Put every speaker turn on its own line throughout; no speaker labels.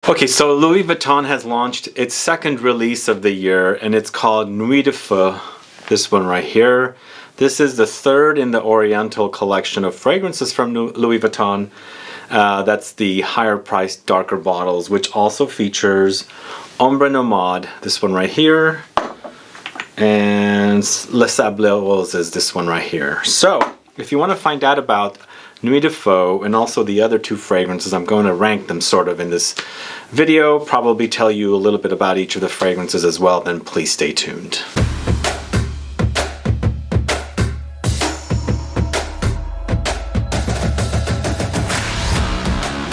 Okay, so Louis Vuitton has launched its second release of the year, and it's called Nuit De Feu. This one right here. This is the third in the Oriental collection of fragrances from Louis Vuitton. That's the higher priced, darker bottles, which also features Ombre Nomade, this one right here, and Les Sables Roses, this one right here. So, if you want to find out about Nuit De Feu and also the other two fragrances, I'm going to rank them sort of in this video, probably tell you a little bit about each of the fragrances as well, then please stay tuned.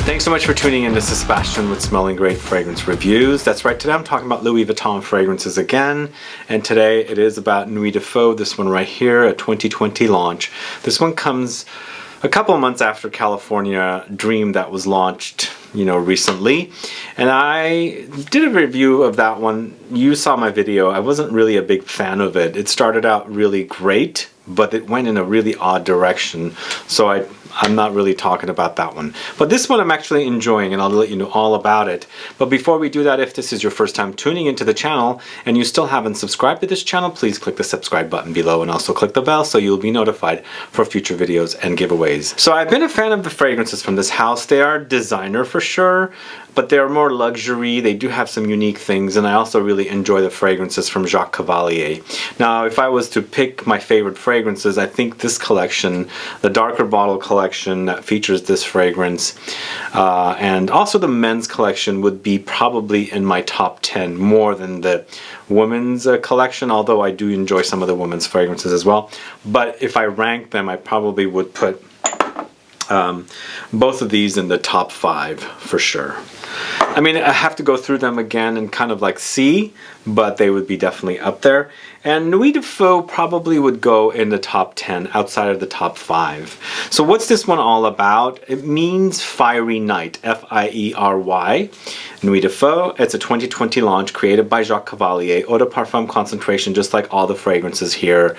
Thanks so much for tuning in. This is Sebastian with Smelling Great Fragrance Reviews. That's right, today I'm talking about Louis Vuitton fragrances again, and today it is about Nuit De Feu, this one right here, a 2020 launch. This one comes a couple of months after California Dream that was launched, recently, and I did a review of that one. You saw my video. I wasn't really a big fan of it. It started out really great, but it went in a really odd direction, so I'm not really talking about that one. But this one I'm actually enjoying, and I'll let you know all about it. But before we do that, if this is your first time tuning into the channel and you still haven't subscribed to this channel, please click the subscribe button below and also click the bell so you'll be notified for future videos and giveaways. So I've been a fan of the fragrances from this house. They are designer for sure, but they're more luxury. They do have some unique things, and I also really enjoy the fragrances from Jacques Cavallier. Now, if I was to pick my favorite fragrances, I think this collection, the darker bottle collection that features this fragrance, and also the men's collection would be probably in my top 10 more than the women's collection, although I do enjoy some of the women's fragrances as well. But if I rank them, I probably would put both of these in the top 5 for sure. I mean, I have to go through them again and kind of like see, but they would be definitely up there. And Nuit De Feu probably would go in the top 10 outside of the top 5. So what's this one all about? It means fiery night, F-I-E-R-Y. Nuit De Feu, it's a 2020 launch created by Jacques Cavallier, Eau De Parfum concentration, just like all the fragrances here.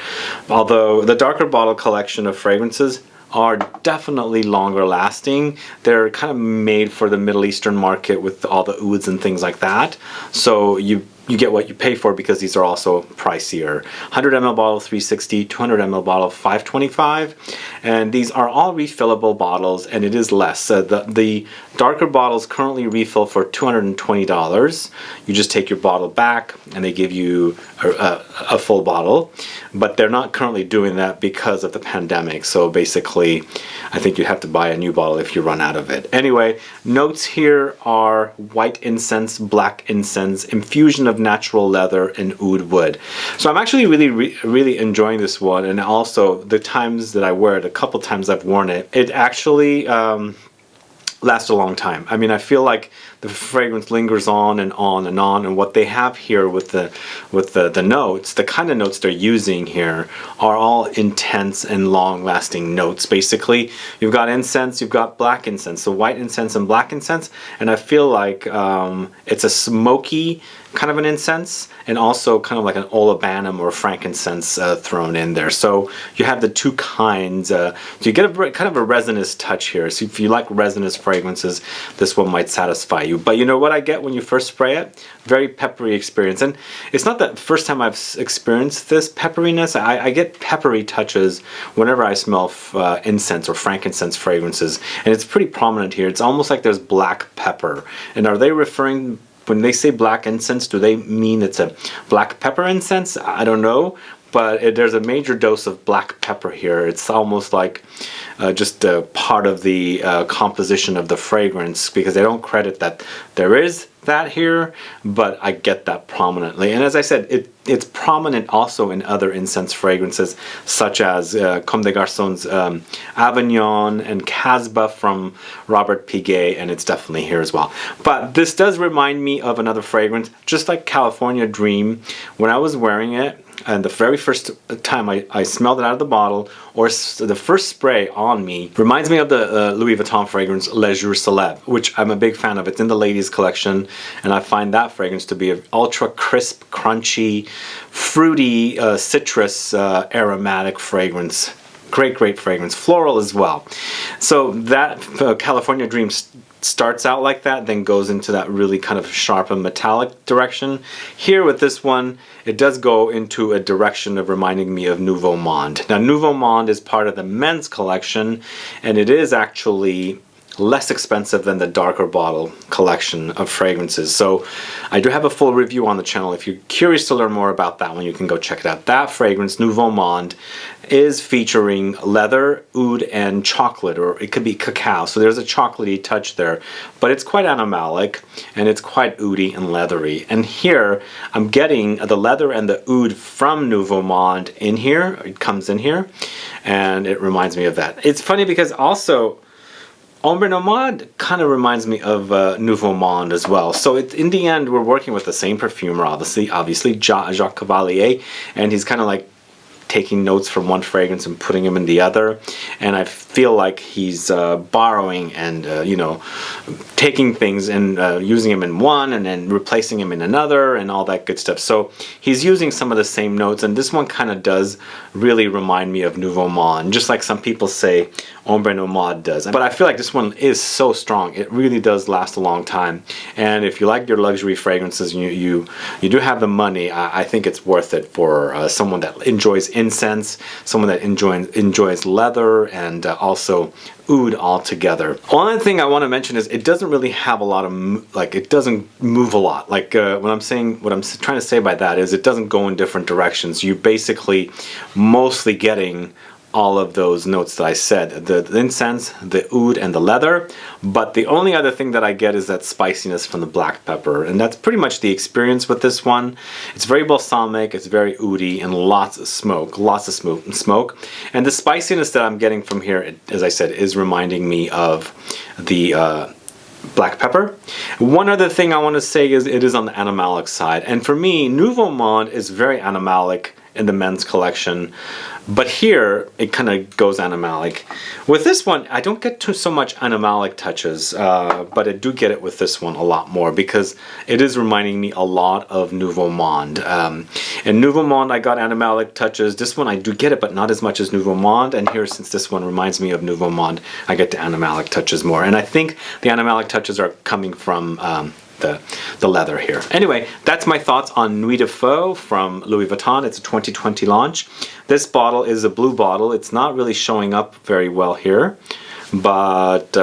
Although the darker bottle collection of fragrances are definitely longer lasting. They're kind of made for the Middle Eastern market with all the ouds and things like that. So you get what you pay for because these are also pricier. 100 ml bottle $360, 200 ml bottle $525, and these are all refillable bottles, and it is less. The darker bottles currently refill for $220. You just take your bottle back and they give you a full bottle, but they're not currently doing that because of the pandemic. So basically, I think you have to buy a new bottle if you run out of it. Anyway, notes here are white incense, black incense, infusion of natural leather, and oud wood. So I'm actually really enjoying this one, and also the times that I wear it, a couple times I've worn it, it actually lasts a long time. I mean, I feel like the fragrance lingers on and on and on, and what they have here with the notes, the kind of notes they're using here are all intense and long-lasting notes. Basically, you've got incense, you've got black incense, so white incense and black incense, and I feel like it's a smoky kind of an incense, and also kind of like an olibanum or frankincense thrown in there. So you have the two kinds. So you get a kind of a resinous touch here. So if you like resinous fragrances, this one might satisfy you. But you know what I get when you first spray it? Very peppery experience. And it's not the first time I've experienced this pepperiness. I get peppery touches whenever I smell incense or frankincense fragrances, and it's pretty prominent here. It's almost like there's black pepper. And are they referring, when they say black incense, do they mean it's a black pepper incense? I don't know, but there's a major dose of black pepper here. It's almost like just a part of the composition of the fragrance, because they don't credit that there is that here, but I get that prominently. And as I said, it's prominent also in other incense fragrances, such as Comme des Garçons Avignon and Casbah from Robert Piguet, and it's definitely here as well. But this does remind me of another fragrance, just like California Dream. When I was wearing it, and the very first time I smelled it out of the bottle, or the first spray on me, reminds me of the Louis Vuitton fragrance Les Jours Célèbres, which I'm a big fan of. It's in the ladies collection, and I find that fragrance to be an ultra crisp, crunchy, fruity, citrus aromatic fragrance. Great fragrance. Floral as well. So that California Dream starts out like that, then goes into that really kind of sharp and metallic direction. Here with this one, it does go into a direction of reminding me of Nouveau Monde. Now Nouveau Monde is part of the men's collection, and it is actually less expensive than the darker bottle collection of fragrances. So I do have a full review on the channel. If you're curious to learn more about that one, you can go check it out. That fragrance, Nouveau Monde, is featuring leather, oud, and chocolate, or it could be cacao. So there's a chocolatey touch there, but it's quite animalic, and it's quite oudy and leathery. And here, I'm getting the leather and the oud from Nouveau Monde in here. It comes in here, and it reminds me of that. It's funny because also, Ombre Nomade kind of reminds me of Nouveau Monde as well. So in the end, we're working with the same perfumer, obviously Jacques Cavallier, and he's kind of like taking notes from one fragrance and putting them in the other. And I feel like he's borrowing and, you know, taking things and using them in one and then replacing them in another and all that good stuff. So he's using some of the same notes, and this one kind of does really remind me of Nouveau Monde, just like some people say Ombre Nomade does. But I feel like this one is so strong. It really does last a long time. And if you like your luxury fragrances, you do have the money, I think it's worth it for someone that enjoys incense, someone that enjoys leather, and also oud all together. One thing I want to mention is it doesn't really have a lot of, like, it doesn't move a lot. Like what I'm trying to say by that is it doesn't go in different directions. You're basically mostly getting all of those notes that I said, the incense, the oud, and the leather. But the only other thing that I get is that spiciness from the black pepper, and that's pretty much the experience with this one. It's very balsamic, it's very oudy, and lots of smoke, And the spiciness that I'm getting from here, as I said, is reminding me of the black pepper. One other thing I want to say is it is on the animalic side, and for me, Nouveau Monde is very animalic in the men's collection, but here it kind of goes animalic. With this one, I don't get to so much animalic touches, but I do get it with this one a lot more because it is reminding me a lot of Nouveau Monde. In Nouveau Monde, I got animalic touches. This one I do get it, but not as much as Nouveau Monde. And here, since this one reminds me of Nouveau Monde, I get the animalic touches more. And I think the animalic touches are coming from the leather here. Anyway, that's my thoughts on Nuit De Feu from Louis Vuitton. It's a 2020 launch. This bottle is a blue bottle. It's not really showing up very well here, but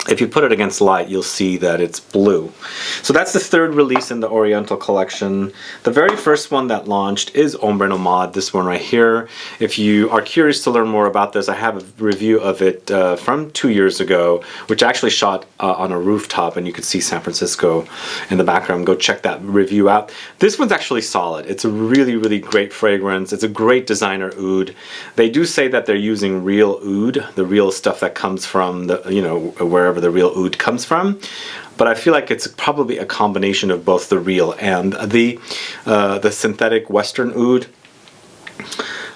if you put it against light, you'll see that it's blue. So that's the third release in the Oriental collection. The very first one that launched is Ombre Nomade, this one right here. If you are curious to learn more about this, I have a review of it from 2 years ago, which I actually shot on a rooftop, and you could see San Francisco in the background. Go check that review out. This one's actually solid. It's a really, really great fragrance. It's a great designer oud. They do say that they're using real oud, the real stuff that comes from the, you know, wherever the real oud comes from, but I feel like it's probably a combination of both the real and the synthetic Western oud.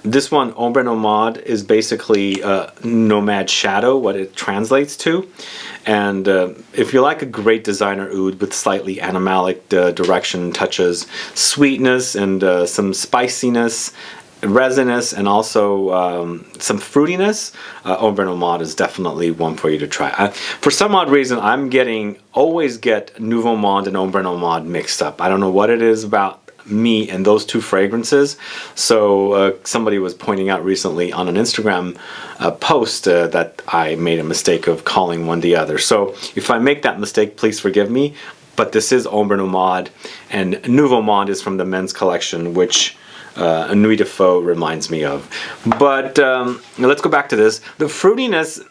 This one, Ombre Nomade, is basically nomad shadow, what it translates to. And if you like a great designer oud with slightly animalic direction touches, sweetness, and some spiciness, resinous, and also some fruitiness, Ombre Nomade is definitely one for you to try. For some odd reason, always get Nouveau Monde and Ombre Nomade mixed up. I don't know what it is about me and those two fragrances. So somebody was pointing out recently on an Instagram post that I made a mistake of calling one the other. So if I make that mistake, please forgive me. But this is Ombre Nomade, and Nouveau Monde is from the men's collection, which Nuit De Feu reminds me of. But let's go back to this. The fruitiness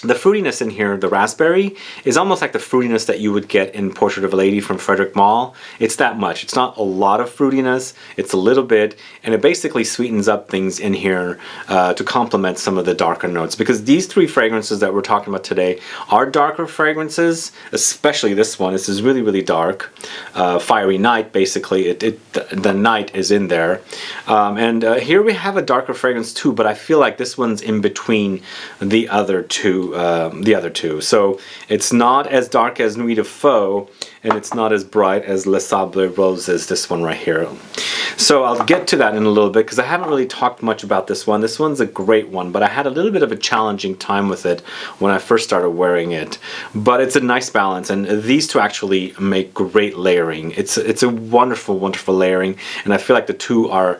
the fruitiness in here, the raspberry, is almost like the fruitiness that you would get in Portrait of a Lady from Frederic Malle. It's that much. It's not a lot of fruitiness, it's a little bit, and it basically sweetens up things in here to complement some of the darker notes. Because these three fragrances that we're talking about today are darker fragrances, especially this one. This is really, really dark. Fiery Night, basically. The night is in there. And here we have a darker fragrance too, but I feel like this one's in between the other two. So it's not as dark as Nuit De Feu, and it's not as bright as Les Sables Roses, this one right here. So I'll get to that in a little bit because I haven't really talked much about this one. This one's a great one, but I had a little bit of a challenging time with it when I first started wearing it. But it's a nice balance, and these two actually make great layering. It's a wonderful, wonderful layering, and I feel like the two are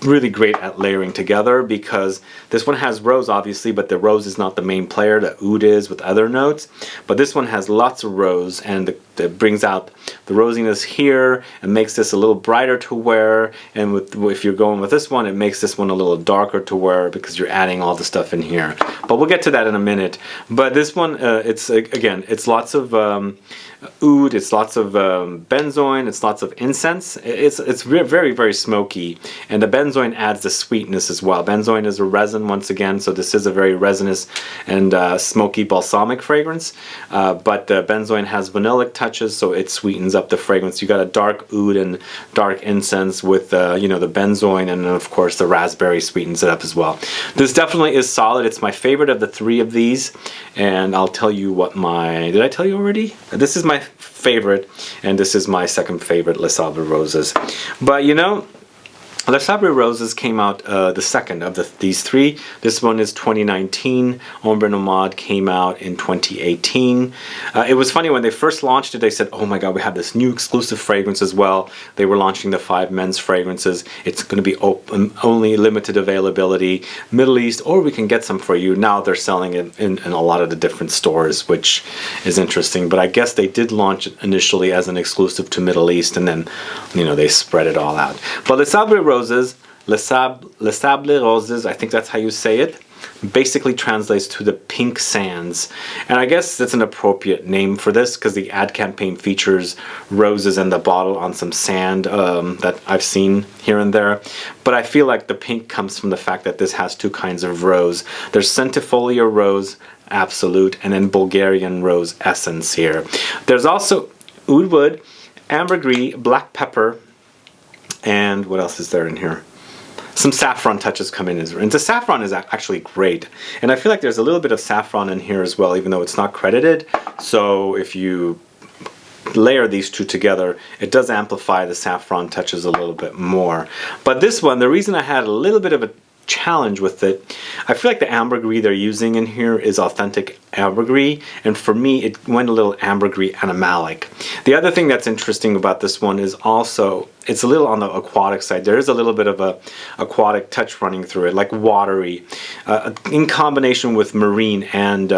really great at layering together because this one has rose obviously, but the rose is not the main player. The oud is with other notes, but this one has lots of rose, and it brings out the rosiness here and makes this a little brighter to wear. And if you're going with this one, it makes this one a little darker to wear because you're adding all the stuff in here. But we'll get to that in a minute. But this one, it's again, it's lots of oud, it's lots of benzoin, it's lots of incense. It's very, very smoky, and the benzoin adds the sweetness as well. Benzoin is a resin once again, so this is a very resinous and smoky balsamic fragrance, but benzoin has vanillic touches, so it sweetens up the fragrance. You got a dark oud and dark incense with you know, the benzoin, and then of course the raspberry sweetens it up as well. This definitely is solid. It's my favorite of the three of these, and I'll tell you what my, did I tell you already? This is my favorite, and this is my second favorite, Les Sables Roses. But you know, Les Sables Roses came out the second of these three. This one is 2019. Ombre Nomade came out in 2018. It was funny when they first launched it, they said, oh my god, we have this new exclusive fragrance as well. They were launching the 5 men's fragrances. It's going to be only limited availability, Middle East, or we can get some for you. Now they're selling it in a lot of the different stores, which is interesting. But I guess they did launch it initially as an exclusive to Middle East, and then, you know, they spread it all out. But Les Sables Roses, Les Sables Roses, I think that's how you say it, basically translates to the pink sands. And I guess that's an appropriate name for this because the ad campaign features roses in the bottle on some sand that I've seen here and there. But I feel like the pink comes from the fact that this has 2 kinds of rose. There's Centifolia Rose Absolute and then Bulgarian Rose Essence here. There's also oud wood, ambergris, black pepper, and what else is there in here? Some saffron touches come in, and the saffron is actually great. And I feel like there's a little bit of saffron in here as well, even though it's not credited. So if you layer these two together, it does amplify the saffron touches a little bit more. But this one, the reason I had a little bit of a challenge with it, I feel like the ambergris they're using in here is authentic ambergris, and for me it went a little ambergris animalic. The other thing that's interesting about this one is also it's a little on the aquatic side. There is a little bit of a aquatic touch running through it, like watery, in combination with marine and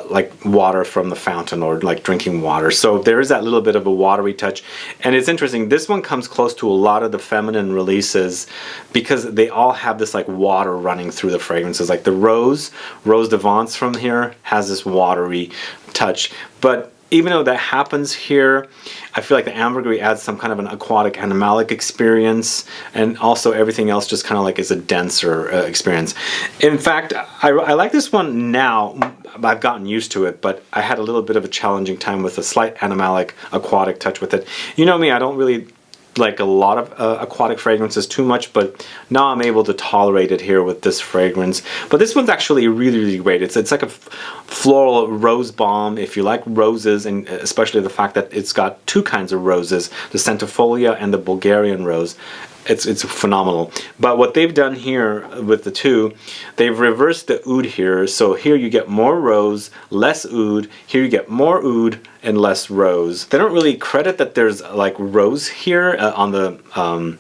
like water from the fountain or like drinking water. So there is that little bit of a watery touch, and it's interesting. This one comes close to a lot of the feminine releases because they all have this like water running through the fragrances. Like the Rose de Vence from here has this watery touch, but even though that happens here, I feel like the ambergris adds some kind of an aquatic animalic experience, and also everything else just kind of like is a denser experience. In fact, I like this one now. I've gotten used to it, but I had a little bit of a challenging time with a slight animalic aquatic touch with it. You know me, I don't really like a lot of aquatic fragrances too much, but now I'm able to tolerate it here with this fragrance. But this one's actually really, really great. It's like a floral rose balm if you like roses, and especially the fact that it's got 2 kinds of roses, the Centifolia and the Bulgarian rose. It's phenomenal. But what they've done here with the 2, they've reversed the oud here. So here you get more rose, less oud. Here you get more oud and less rose. They don't really credit that there's like rose here on the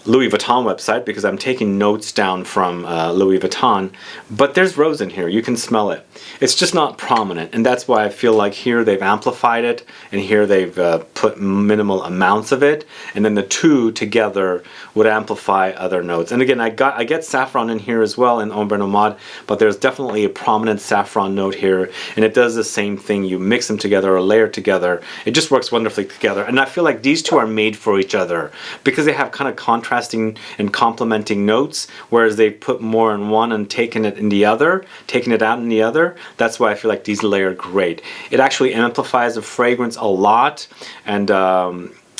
Louis Vuitton website, because I'm taking notes down from Louis Vuitton, but there's rose in here. You can smell it. It's just not prominent, and that's why I feel like here they've amplified it, and here they've put minimal amounts of it, and then the 2 together would amplify other notes. And again, I get saffron in here as well in Ombre Nomade, but there's definitely a prominent saffron note here, and it does the same thing. You mix them together or layer together, it just works wonderfully together. And I feel like these 2 are made for each other because they have kind of contrasting and complementing notes, whereas they put more in one and taken it in the other, taking it out in the other. That's why I feel like these layer great. It actually amplifies the fragrance a lot, and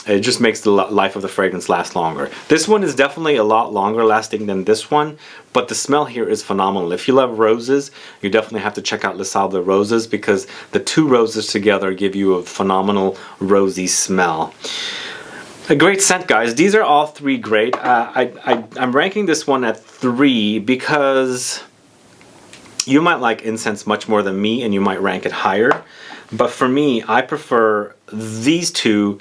it just makes the life of the fragrance last longer. This one is definitely a lot longer lasting than this one, but the smell here is phenomenal. If you love roses, you definitely have to check out Les Sables Roses, because the 2 roses together give you a phenomenal rosy smell. A great scent, guys. These are all three great. I'm ranking this one at 3 because you might like incense much more than me and you might rank it higher. But for me, I prefer these two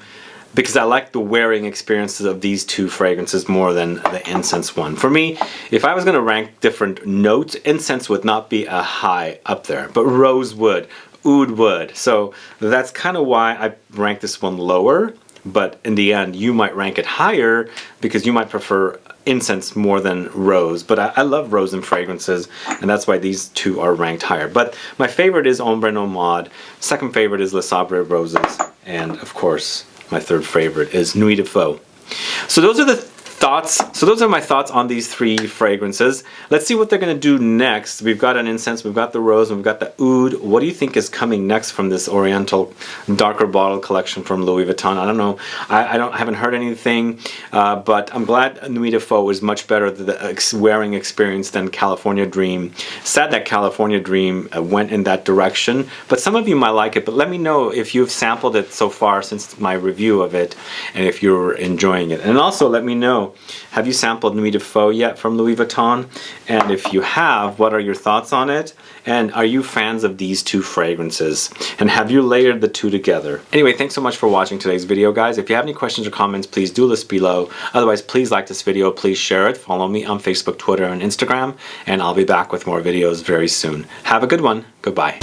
because I like the wearing experiences of these two fragrances more than the incense one. For me, if I was going to rank different notes, incense would not be a high up there, but rose would, oud would. So that's kind of why I rank this one lower. But in the end, you might rank it higher because you might prefer incense more than rose. But I love rose in fragrances, and that's why these two are ranked higher. But my favorite is Ombre Nomade. Second favorite is Sables Roses. And of course, my third favorite is Nuit De Feu. So those are the thoughts. So those are my thoughts on these three fragrances. Let's see what they're going to do next. We've got an incense, we've got the rose, and we've got the oud. What do you think is coming next from this Oriental darker bottle collection from Louis Vuitton? I don't know. I haven't heard anything, but I'm glad Nuit De Feu is much better the wearing experience than California Dream. Sad that California Dream went in that direction, but some of you might like it. But let me know if you've sampled it so far since my review of it, and if you're enjoying it. And also let me know, have you sampled Nuit De Feu yet from Louis Vuitton? And if you have, what are your thoughts on it? And are you fans of these two fragrances? And have you layered the two together? Anyway, thanks so much for watching today's video, guys. If you have any questions or comments, please do list below. Otherwise, please like this video, please share it, follow me on Facebook, Twitter, and Instagram, and I'll be back with more videos very soon. Have a good one. Goodbye.